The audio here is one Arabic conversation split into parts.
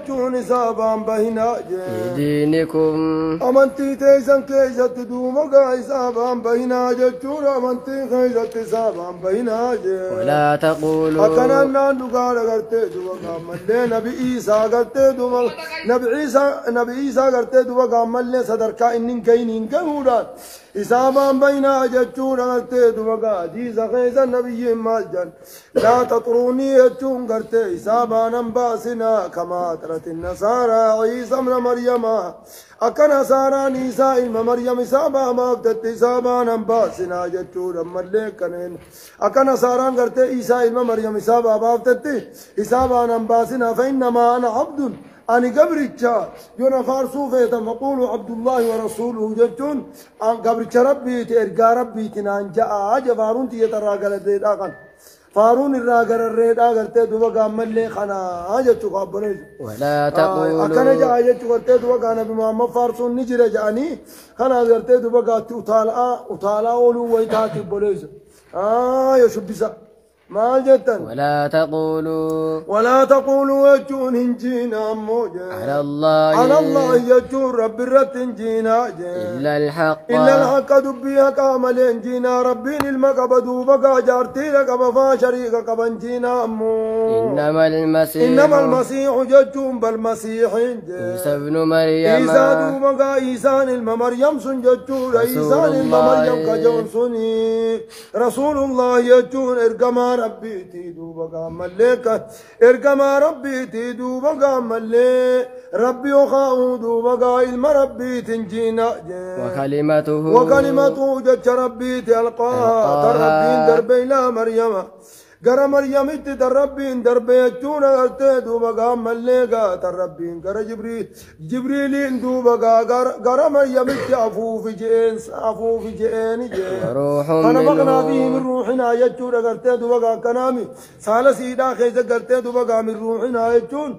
يجون إسابا بهنا دينكم أمنتي تيزن كيزت دومقا إسابا بهنا جون أمنتي كيزت إسابا بهنا ولا تقولوا أكنا نندقار قرتي دومقا ملي نبي إيسا قرتي دومقا نبي إيسا قرتي دومقا ملي صدركا إنن كينين كهورات إسابا بينا جتشون قرتي دومقا جيزا خيزا نبي مالجن لا تطروني جتشون قرتي إسابا ننباسنا كما ترت النصارى عيسى من مريم أكا نصارى نيسا إلما مريم إسابا ما فتت إسابا ننباسنا جتشون ملي كنين أكا نصارى قرتي إيسا إلما مريم إسابا ما فتت إسابا ننباسنا فإنما أنا عبد أنا قبرتشا يونا فارسو فيتا مقولوا عبد الله ورسوله جتون قبرتشا ربي ترقى ربي تنانجا آجا فارون تيتراغل الريد آقن فارون الراغل الريد آقل تيدو قامل لي خنا آجا تقابلين ولا تقولوا أكنا جا آجا تقابل قانا بمحمد فارسون نجر جاني خنا قرتيدو بقى أطالا أولو ويتاتي بوليس يا شبسا ما جتن ولا تقولوا يجون هنجينا موجة على الله يجون رب الرت هنجينا إلا الحق دبيها كامل هنجينا ربين المقبدو بقى جارتي لك بفا شريك بنجينا أمو إنما المسيح ججون بالمسيح عيسى ابن مريم عيسى دوبقى عيسى المريم سن ججون عيسى المريم كجون سني رسول الله يجون إرقما ربي تيدو بقى ملك إرقما ربي تيدو بقى ملك ربي وخاودو بقى علم ربي تنجينا وكلمته جج ربي تلقاها تربي دربي لا مريم غرا مريم تربين دربي تشونا قرتي دوبا قام مليقا تربين غرا جبريل دوبا غرا مريم افوف جين انا بغنا فيه من روحنا يجونا قرتي دوبا كنامي سال سيدا خيز قرتي دوبا من روحنا يجون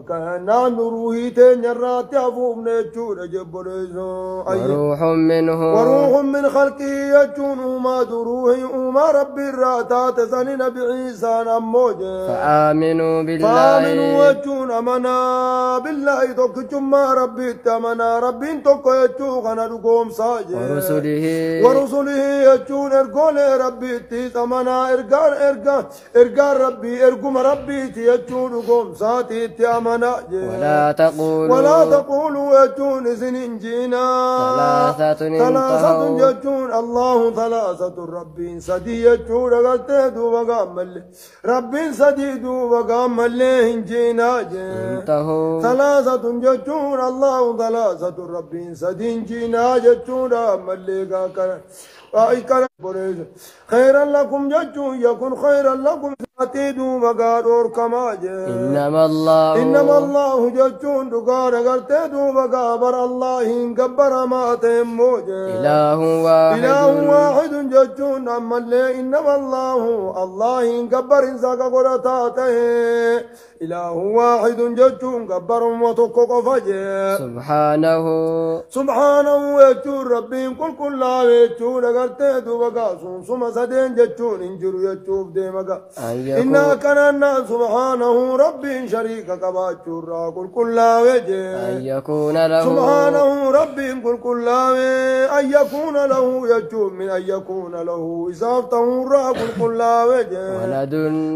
كنا روحي تنرات افوف نجونا جبريزو وروح من خلقه يجون ما روحي وما ربي الراتات سنين عيسى نموجه فآمنوا وجون أمنا بالله توكجم ربي تمنا ربي توكو يجون خنا لكم ساجه ورسله يجون ارقول ربي تمنا ارقار ربي ارقم ربي يجون لكم ساتي تمنا ولا تقولوا يجون سننجينا ثلاثة يجون الله ثلاثة ربي سدي يجون قلت دوبا ربي سديد وقام اللي هنجينا ثلاثة جتون الله ثلاثة ربي سدين جينا جتون مليقا خيرا لكم جتون يكون خيرا لكم ساتيدوا مقادور كما إنما الله جتون دقار قرتيدوا مقابر الله انقبر ما تيموجه إله واحد جتون أما اللي إنما الله انقبر انساق قرطاته إله واحد جتون قبر وتقق فجه سبحانه يجون ربي كل لا يجون قرتيدوا مقاسون ثم سدين جتون انجروا يجوب ديمقا إنا كننا سبحانه ربي شريك كباچورا كل لا وجه أن يكون له سبحانه ربي كل لا أن يكون له يجوب من أن يكون له إسافته را كل لا وجه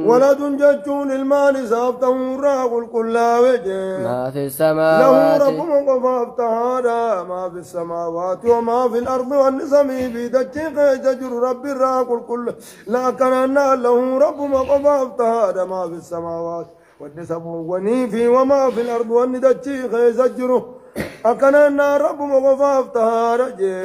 ولد جتون المال إسافته را كل لا وجه ما في السماوات له رب وقفافتها ما في السماوات وما في الأرض والنسمي بيدجق يجر ربي را كل لا كننا له رب وقفافتها ما في السماوات والنسب ونيفي وما في الأرض والندجق يزجره أكننا رب وقفافتها رجع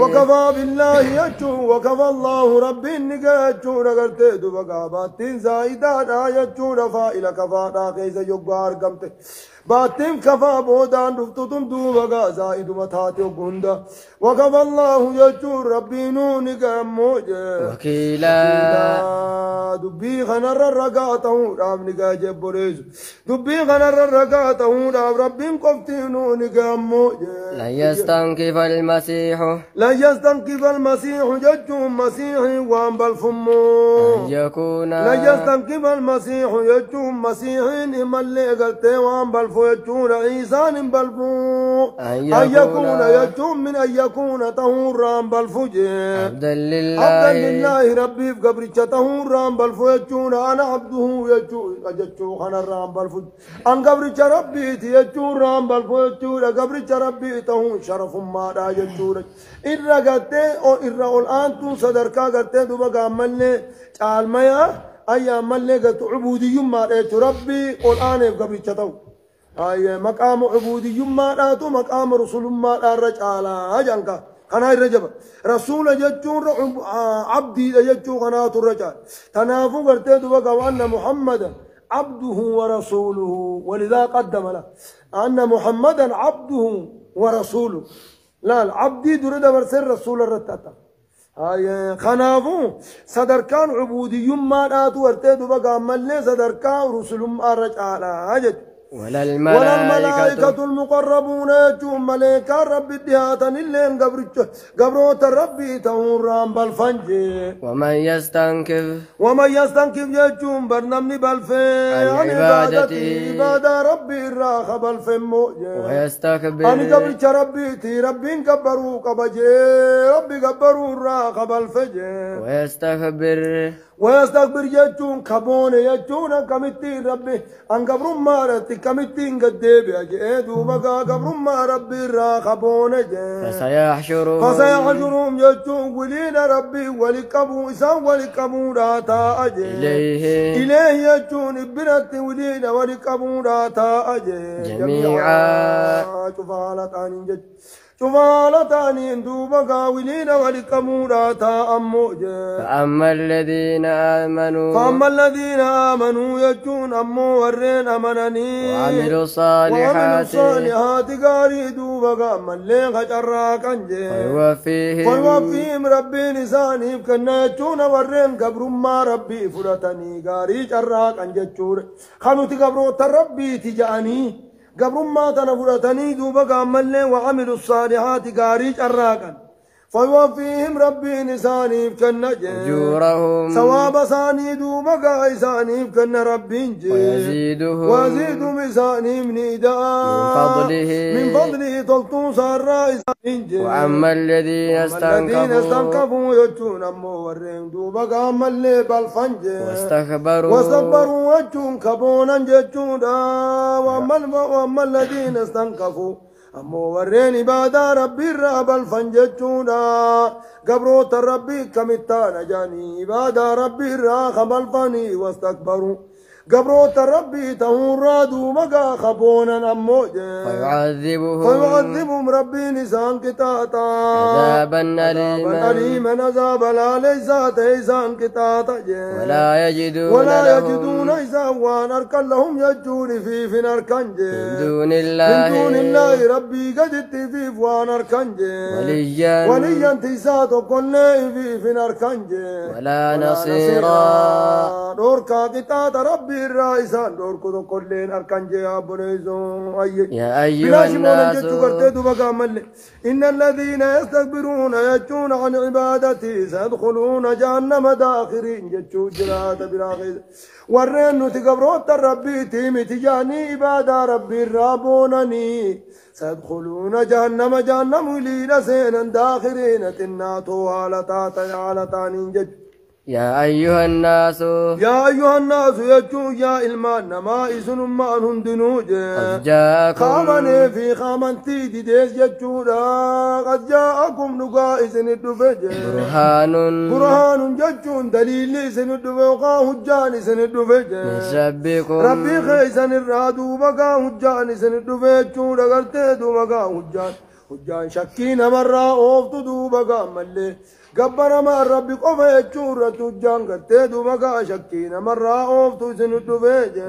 وكفى بالله يجو وكفى الله ربي النقا يجو نقرتي دبقابات زائدات يجو رفائل كفاتا كيس يقار قمت باتم كفى بودان رفتتم دوبا زائد متاتي وقندا وكفى الله يجور ربي نوني قموجة وكيلا دبي خنر الرقاته راب نقا جبريز دبي خنر الرقاته راب ربي قفتينوني قموجة لن يستنكف المسيح لا يستنكف المسيح ججون مسيحي وان بالفمو أن يكون لا يستنكف المسيح يجون مسيحين إما اللي قلتي وان بالفو يجون عيسان بالفو أن يكون يجون من أن يكون طهورا بالفجر عبدا عبدا لله لله ربي في قبرك طهورا بالفو يجون أنا عبده يجون أججو خنا الرام بالفجر أن قبرك ربي يجون رام بالفو يجون قبرك ربي طهور شرف ما لا يجون إرّا قلتي أو إرّا الآن تو صدركا قلتي دوبا قاملني تعالميا أيام ملي قلت عبودي ما رأيت ربي الآن قبل شتو أي مقام عبودي ما رأيت مقام رسول ما رجال أجانك خنا الرجب رسول جتون عبدي جتون خنات الرجال تنافو قلتي دوبا وأن محمدا عبده ورسوله ولذا قدم له أن محمدا عبده ورسوله لا العبدي درد برسل رسول الرتاتا هاي خنافو صدركان عبودي ما راتو ارتدوا بقى ملي صدركان رسل ما رجال هاجت ولا الملائكة المقربون يجون ملائكة ربي دياتن اللين قبروت ربي تورام بالفنج ومن يستنكف يجون برنامني بالفي عن عبادة ربي الراخ بالفم ويستكبر عن قبرك ربي تي ربي كبروا قبجي ربي كبروا الراخ بالفجر ويستكبر يجون كبون يجون كمتي ربي أن قبر مارتي كمتين قديبي أجئدو بقى قبر ما ربي راخبون فسيحشرهم يجون ولين ربي ولكبو إسان ولكبو راتا أجي إليه يجون ابنت ولين ولكبو راتا أجي جميعا شفالتاني اندوبا قاولين ولكموراتا أموجا فأما الذين آمنوا يجون أمو ورين أمنني وعملوا الصالحات قاري دوبا قاما اللي خجرا كنجي فيوفيهم ربي نساني بكنا يجون ورين قبر ما ربي فرتني قاري جرا كنجي خانوتي قبروت ربي تجاني قبر ما تنفرتني دوبا قاملين وعملوا الصالحات قاريج الراقا فيوفيهم ربي نساني بكنا أجورهم ثواب ساني دوبا قايساني بكنا ربي وزيدهم إساني من من فضله تلطو سارا وأما الذين استنكفوا يجون أمو ورين دوبا قاملين بالفنج واستكبروا يجون كبونا ججون وأما الذين استنكفوا أمو ورين عبادة ربي الراب الفنججون قبروت ربي كمتان جاني عبادة ربي الراخ بالفني واستكبروا قبروت ربي تهورادوا مقا خبونا أموجا فيعذبهم ربي نسان كتاتا عذابا أليما عذاب لا ليسات إيسان كتاتا ولا يجدون إيسان وان أركن لهم يجون في نركن من دون الله ربي قد في وان أركن وليا تيسات وكل في نركن ولا نصيرا دوركا كتاتا ربي الرئيسان دوركو كلين أركان جيا بنيزو يا أيها الناس إن الذين يستكبرون يجون عن عبادتي سيدخلون جهنم داخرين جتشو جرات براغيز ورنو تقبروت ربي تيمي تجاني عبادة ربي الرابونني سيدخلون جهنم ولينا سينا داخرين تناتو علتانين جتشو يا أيها الناس يجو يا إلمان نما إسن ما هندنوج قد جاءكم خامني في خامنتي ديس يجو قد جاءكم نقا إسن الدفج برهان ججو دليل إسن الدفج هجان إسن الدفج ربي خيسن الرادو بقا هجان إسن الدفج رغرتي دو بقا هجان حجان شكين مرة أوفت دوبا قامل قبر ما ربي قفا يجور تجان قرتي دوبا شكين مرة أوفت سند فيجي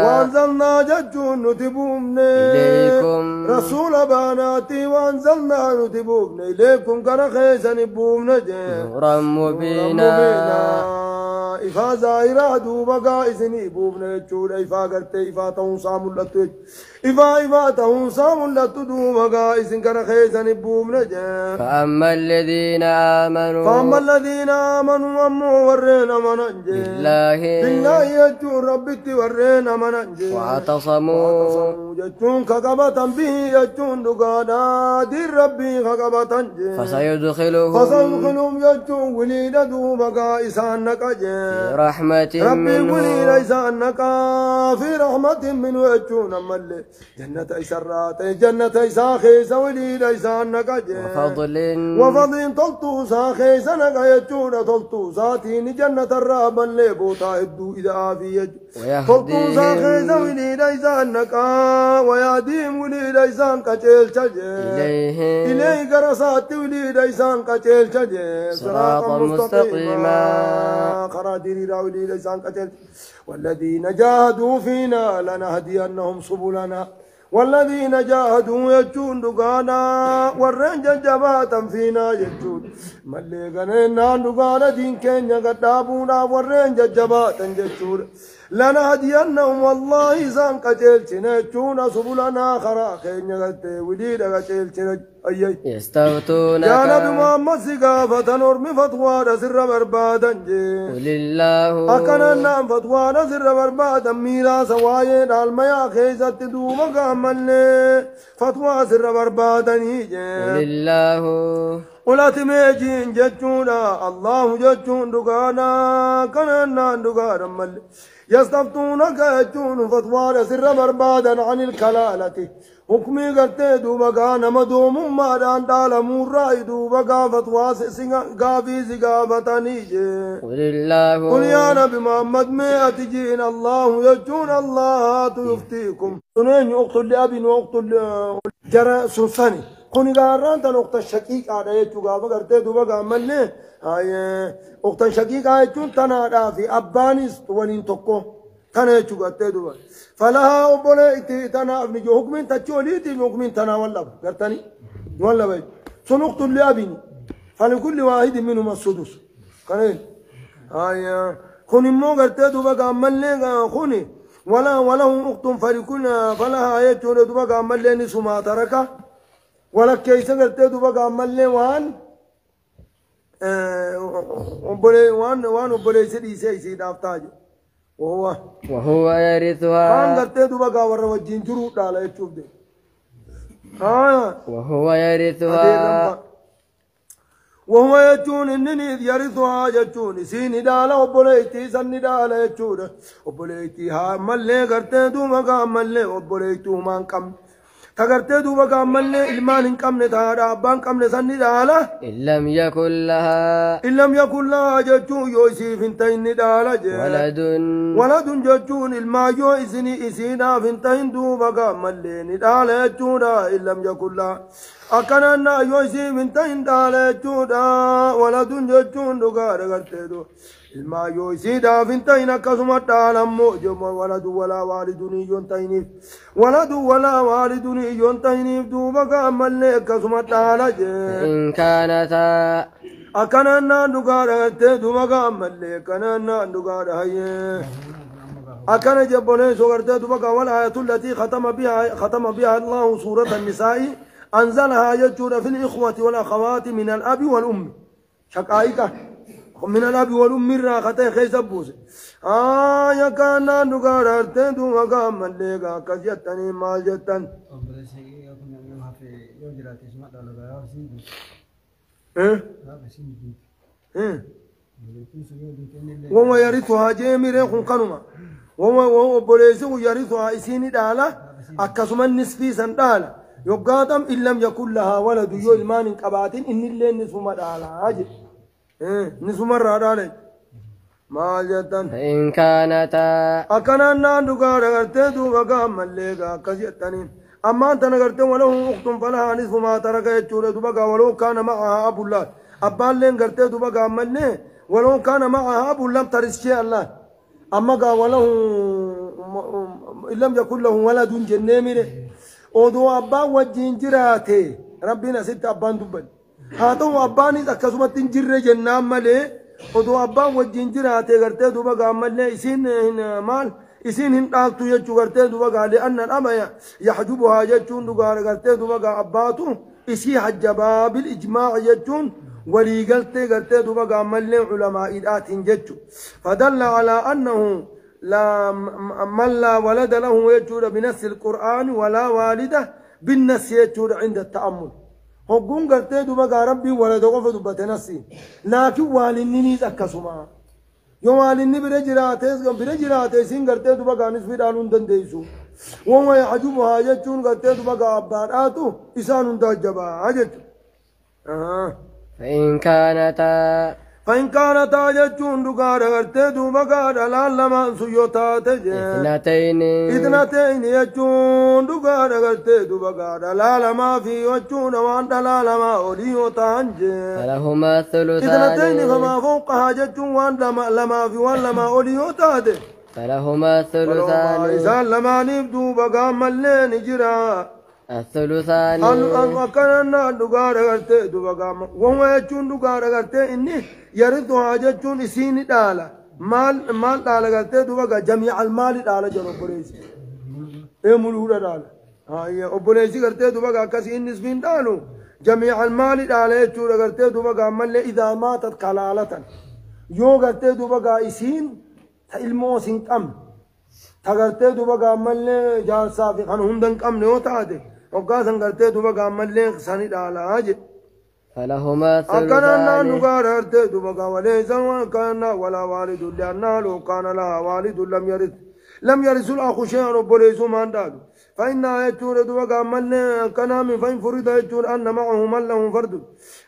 وأنزلنا ججون نتبومني إليكم رسول باناتي وأنزلنا نتبومني إليكم كان خيسا نبومنا نورا مبينا إفا زائرة دوبا إسني بوبنا يجور إفا قرتي إفا تونسا ملتو إفا تونسا ملتو دوبا إسن كان خيسا نبومنا فأما الذين آمنوا أمو ورين مننجي بالله يجور ربي ورين مننجي واعتصموا جتون كقبة به يجون دقانا دير ربي كقبة فسيدخلهم يجون وليد دوبا إسان نكجي رحمة ربي وليد إسان نكا في رحمة من يجون أمالي جنة إسرات جنة إساخيس وليد إسان نكجي وفضل تلتو ساخيس نكا يجون تلتو ساتين جنة الرابا اللي بوتا إدو إذا آفي يجون تلتو ساخيس وليد إسان نكا وياديم وليد إسان كتيل شجر إليه قرصات وليد إسان كتيل شجر صراطا مستقيما خرادير وليد إسان كتيل والذين جاهدوا فينا لنهدينهم سبلنا والذين جاهدوا يجون دقانا ورين جباتا فينا يجون ملي غنينا دقانا دين كينيا قدابونا ورين جباتا يجون لنهدينهم والله سان قتلتنا يجون سبلنا خرا كينيا قتل وديد قتلتنا أيي يستفتونك يا نبي محمد سقافة نرمي فتوى سر بربادا ولله أكننا فتوى سر بربادا ميرا سوايين الميا خيزة دوما قامل فتوى سر بربادا ولله ولا تميجين جتونا الله جتون دقانا كننا دقانا مل يستفتونك يجون فتوى سر بربادا عن الكلالة حكمي قرتي دوبا نمدوم ما دان دال مراي دوبا فتوى غافي زغافتني ولله قل يا نبي محمد ما تجين الله يجون الله يفتيكم سنين اقتل لابن واقتل جرى سوساني كوني غاران تن وقت الشقيق على يجو غافا قرتي دوبا ملي هاي وقت الشقيق يجون تنا في ابانيس ولين توكو كان يجو قرتي دوبا فلها أبوليتي تنا ابن جو حكم تجوليتي حكم تنا ولا قرتني ولا بي سنقت لأبني فلكل واحد منهم السدس كان هاي خوني مو قرتي دوبا عملني خوني وله أخت فلكل فلها يجول دوبا عملني سما تركه ولا كيس قرتي دوبا عملني وان أبولي سدي سيد أفتاج وهو يرثها كان قرتي دوبا ور وجين جرو دالا يشوف دي وهو يرثها وهو يجون إنني يرثها يجون سين دالا وبوليتي سن دالا يجون وبوليتي ها ملي قرتي دوبا ملي وبوليتو مان كم تقرتي دوبا ملي المان كم نتارا بان كم نسن دالا إن لم يكن لها ججون يوسف انتين دالا ولد ججون الما يوسني إسينا فانتين دوبا ملي ندالا يجونا إن لم يكن لها أكننا يوسف انتين دالا يجونا ولد ججون دقار قرتي دو الما يوسي دافنتين كسمت دالا موجب ولد ولا والدني ينتينيف ولد ولا والدني ينتينيف دوبا ملي كسمت دالا إن كانتا أكننا دقار دوبا ملي كننا دقار هي أكن جبوني سورة دوبا والآية التي ختم بها الله سورة النساء أنزلها يجور في الإخوة والأخوات من الأب والأم شقائق من الأب والأم راختي خيس بوس يا كان نقار أرتدو مقام الليقا كجتني مال جتن وهو يرثها جيمير خنقنما وهو بوليسو يرثها إسيني دالا أكسما نسفي سندالا يقاتم إن لم يكن لها ولد يو المان قباتين إن اللي نسفما دالا أجل نسفما رادالا ما جتن إن كانتا أكنا ناندو قارغرتي دوبا قام الليقا كجتنين أما أنت نقرت وله أخت فلها نصف ما ترك يجور دبقى ولو كان معها أبو الله أبان لين قرت دبقى أمني ولو كان معها أبو لم ترث شيء الله أما قال وله إن لم يكن له ولد جنة ودو أبان وجين جراته ربنا ست أبان دبل هذا أبان إذا كسمت جرة جنة ملء ودو أبان وجين جراته قرت دبقى أمني إسين مال إسين هنتاكتو يجو قرت دبقى لأن الأمة يحجبها يجون دبقى قرت دبقى أباتو إسي حجبا بالإجماع يجون ولي قرت دبقى ملء علماء إدات ججو فدل على أنه لا من لا ولد له يجود بنص القرآن ولا والده بالنص يجود عند التأمل هقوم قرت دبقى ربي ولد قفل دبت نصي لكن والني ذكسما يوم والني برجراته سين قرت دبقى نسبي دالون دنديسو وهو يحجبها يجون قرت دبقى أباراتو إسان دجبا عجت فإن كانتا يجون دقار غرتي دوبقى دلال لما سيوتا تجي اثنتين يجون دقار غرتي دوبقى دلال ما في يجون وان دلال ما أوليوتا انجي فلهما الثلثان اثنتين فما فوقها يجون وان لما في وان لما أوليوتا دي فلهما الثلثان إذا لما نبدو بقى ملين جرا الثلثان أكننا دقار غرتي دوبقى وهو يجون دقار غرتي إني يردها جتون إسين دالا مال دالا غرتي دوبقى جميع المال دالا جنو بريسي ملورة دالا هاي أبوليسي غرتي دوبقى كسي إنس بين دالو جميع المال دالا يجون غرتي دوبقى مال إذا ماتت كلالة يو غرتي دوبقى إسين تلموسين كم تغرتي دوبقى مال جالسا في خان هندن كم نوتاده وقاسن غرتي دوبقى مال خساني دالا هاجي فلهما أكننا نقار هرتي دوبقى وليس وكان ولا والد لأن لو كان لها والد لم يرث الأخ شيئا وبوليس ما اندادو فإن يجور دوبقى من كنام فإن فرد يجور أن معه من له فرد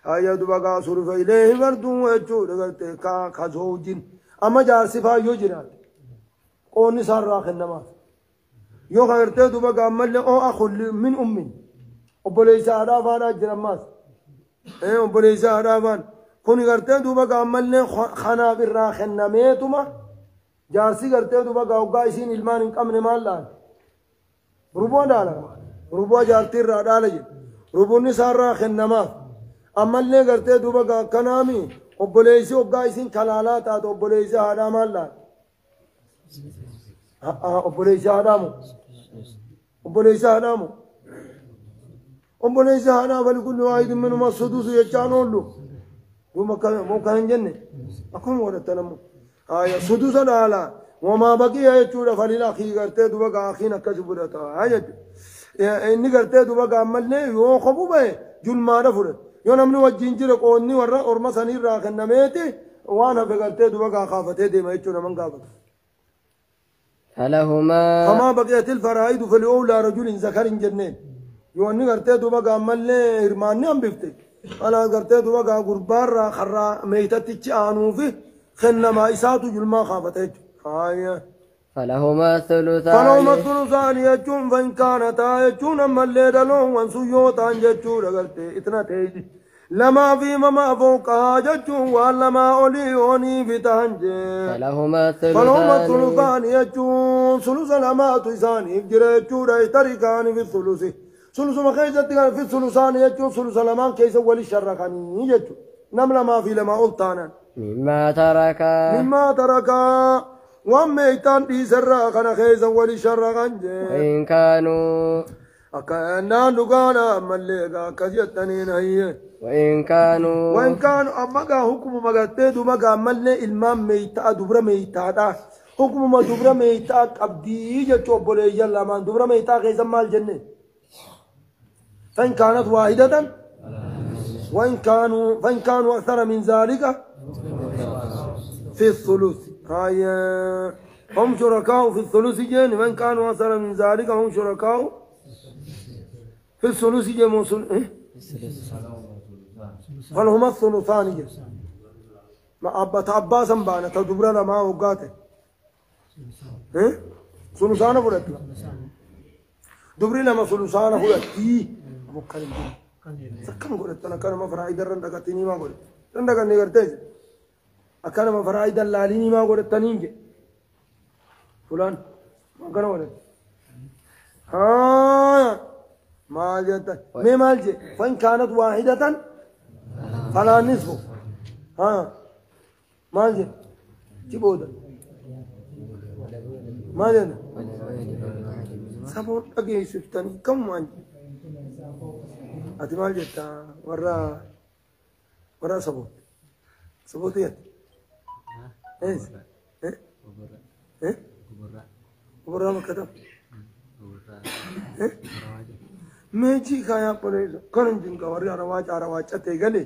هيا دوبقى صرف إليه فرد ويجور غرتي كزوج أما جار صفا يجرات قوني صار راخ النماز يو غرتي دوبقى من أو أخ من أم وبوليس هذا فانا جرماس وبوليس هرابان كوني قرتي دوبا قاملني خنا بالراخ النميتما جارسي قرتي دوبا قايسين المان انقمن مالان ربو دالا ربو جارتي را دالا ربو نسار راخ النما أمالني قرتي دوبا كنامي وبوليس وقايسين كلالات وبوليس هذا مالان وبوليس هرامو وبوليس هرامو أمبوليس هذا فلكل واحد منهم السدوس يجانون له وما كان جنة أكون ورد تنمو سدوس على وما بقي يجور فللأخي قرتي دوبا أخينا كسبرتا هاي إني قرتي دوبا عملني يو خبو به جل ما رفض يو نمني وجينجر قوني ورا أرما سنير راخن نميتي وانا بقرتي دوبا خافته دي ما يجور من قافت فما بقيت الفرائض فلأولى رجل ذكر جنين يواني قرتي دوبا قامل هرماني هم بفتك أنا قرتي دوبا قربار خرا ميتة تشانو في خنما إساتو جلما خافتك فلهما الثلثان يجون فإن كانتا يجون أما اللي دلون وانسيوتان يجون قرتي إتنا تيجي لما في مما فوقها يجون ولما أوليوني في تهنجي فلهما الثلثان يجون ثلث لما تساني يجري يجون يتركان في الثلث ثلث ما خيزت في الثلثان يجون ثلث لما كيس ولي شركاني يجون نمل ما في لما ألطانا مما تركا وميتان دي سرا كان خيزا ولي شركان وإن كانوا أكأننا نقانا مليقا كجتنين هي وإن كانوا أمقا حكم مقاتيدو مقا ملي المام ميتا دبر ميتا دا حكم ما دبر ميتا قبدي جتو بولي يلا من دبر ميتا غيزا مال جنة فإن كانت واحدة فإن كانوا أكثر من ذلك في الثلث هاي هم شركاء في الثلث جن وإن كانوا أكثر من ذلك هم شركاء في الثلث جن فلهما الثلثان جن ما أبا عباسا بانا تدبرنا ما وقاته ثلثان فرقنا دبري لما سلسانة هو تي مكلم سكم قلت أنا كان ما فرايد الرند كتيني ما قلت رند كان نقرتيز أكان ما فرايد اللاليني ما قلت تنينج فلان ما كان قلت ها ما جت ما مالج فإن كانت واحدة فلا نصف ها مالج جبودا ما جت سبون أجي سفتني كم مان أتمال جتا ورا سبوت يا إيش إيه ورا ما كتب ميجي كايا بوليس كرن جنكا ورا رواج أتيجالي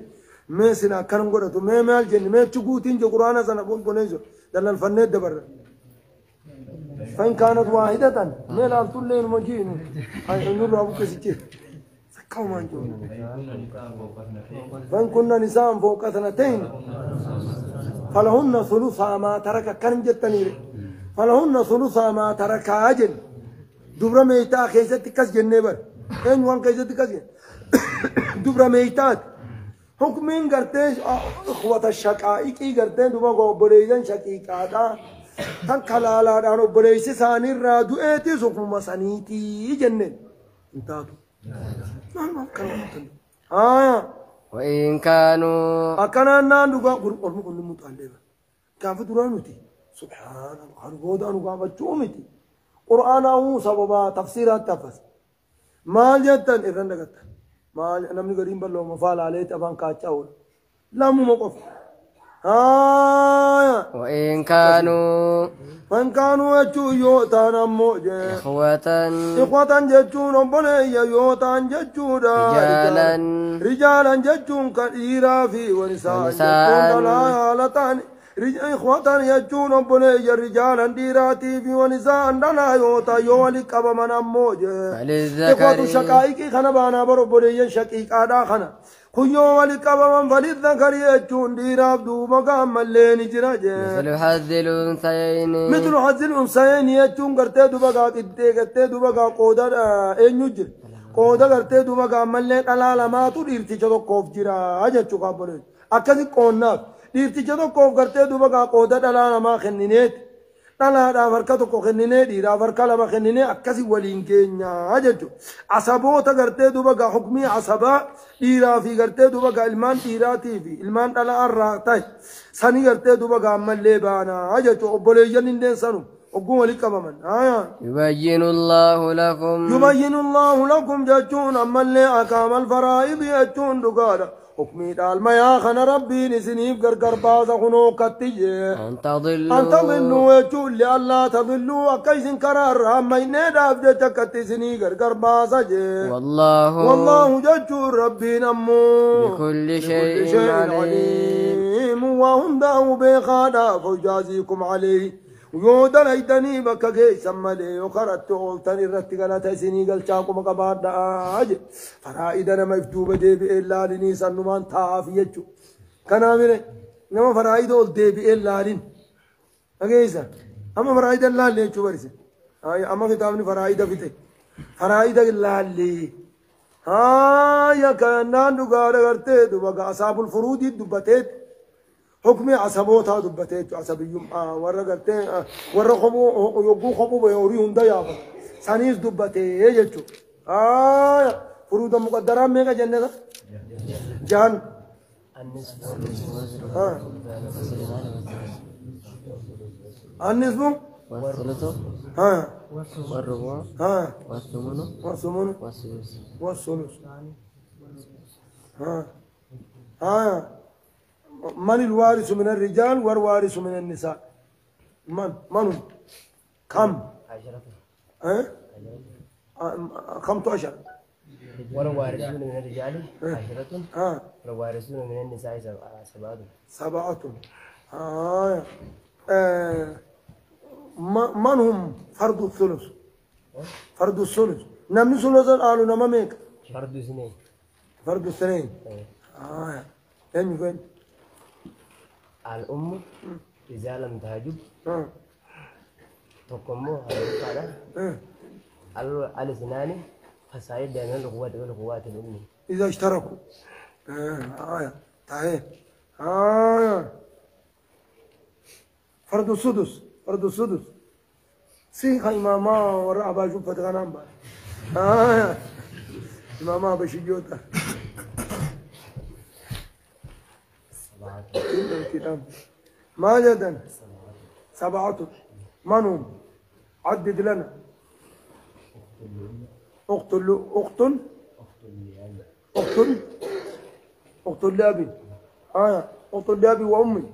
مي سنا كرم قرأ تو مي مال جن مي تجوتين جو قرآن سنا بوليس دلنا الفنّة دبر فإن كانت واحدة ما لا تلين مجين هاي نور أبو كسيتي سكوا مانجو فإن كنا نساء فوق اثنتين فلهن ثلث ما ترك كان جتنير فلهن ثلث ما ترك أجل دبر ميتا خيزت كس جنبر إن وان خيزت كس دبر ميتات حكمين قرتش أخوة الشقائق قرتين دبر قبليجن شقيقاتا تن كلالا دانو بريسي ساني رادو ايتي سوفو مسانيتي جنن انتاتو ما كان وإن كانوا أكنا ناندوغا قرم كل متعلم كيف درانوتي سبحان الله خرجودا نوغا بچومتي قرآن أو سببا تفسيرات تفس ما جتن إرندقت ما نمني قريم بلو مفعل عليه تبان كاتشاول لا مو موقف وإن كانوا يجوا يوتان أموجه إخوة جتون أبني يوتان جتودا رجالا جتون كثيرا في ونساء جتون دلالتان إخوة يجون أبني رجالا ديراتي في ونساء دلا يوتا يولك أبا من أموجه إخوة شقائق خنبانا بربني شقيق آدا خنا خيو ولك أبا من فلذكر يجون ديراب دوبا كامل نجراجه مثل حظ الأنثيين يجون قرتي دوبا قرتي دوبا قودا إنجر قودا قرتي دوبا كامل ألا ما تديرتي جدو كوف جرا أجتشو قابل أكذي قونات ديرتي جدو كوف قرتي دوبا قودا ألا ما خنينيت ألا دافركا تو خنيني ديرا فركا لما خنيني أكذي ولين كينيا أجتشو عصبوتا قرتي دوبا حكمي عصبا ديرا في قرتي دوبا المان ديراتي في المان ألا أراتي ساني قرتي دوبا عمل ليبانا أجتشو أبوليجن إندين سانو أقوم لك أمامن يبين الله لكم جتون أمال لي أكام الفرائض يجتون دقالا حكمي دالما يا خنا ربي نسنيب غرغر بازا خنو كتيجي أن تضلوا يجون لألا تضلوا أكيسن قرار أما ينادى أفجت كتسني غرغر بازا جي والله جتون ربي نمو بكل شيء عليم وهم داو بخادا فجازيكم عليه ويودا ليتني بكاكي سمالي وخرجت أولتني رتقلا تسيني قل شاكو مقبار داج فرائدنا مكتوبة دي بإلا لني سنمان تافي يجو كان عمري نما فرائد أول دي بإلا لن أكيسا أما فرائد الله اللي يجو برسي أما في تابني فرائد فتي فرائد الله اللي يا كنان دقار غرتي دبقى أصحاب الفروض دبتت حكمي عصبوتها دبتت عصبيهم ورا قرتين ورا خبو يقو خبو بيوريهم ديابا سانيس دبتت يجتو فروض مقدرة ميغا جنة جان النسبة والثلث والربع والثمن والثلث من الوارث من الرجال والوارث من النساء من كم 15 والوارثون من الرجال 10 والوارثون من النساء 7 من هم فرد الثلث فرد الثلث نمني ثلث قالوا نمامك فرد اثنين أين فين الأم إذا لم تهجب تقوم على الاثنان فسائد بين الأخوات والأخوات الأم. إذا اشتركوا تعال فرد السدس فرد السدس سيخ إماما ورع باشوفة غنام با إماما بشجوتا ما جدا سبعة منهم عدد لنا أخت لأبي أخت لأبي وأمي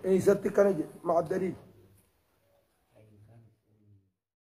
إيه ستك نجي مع الدليل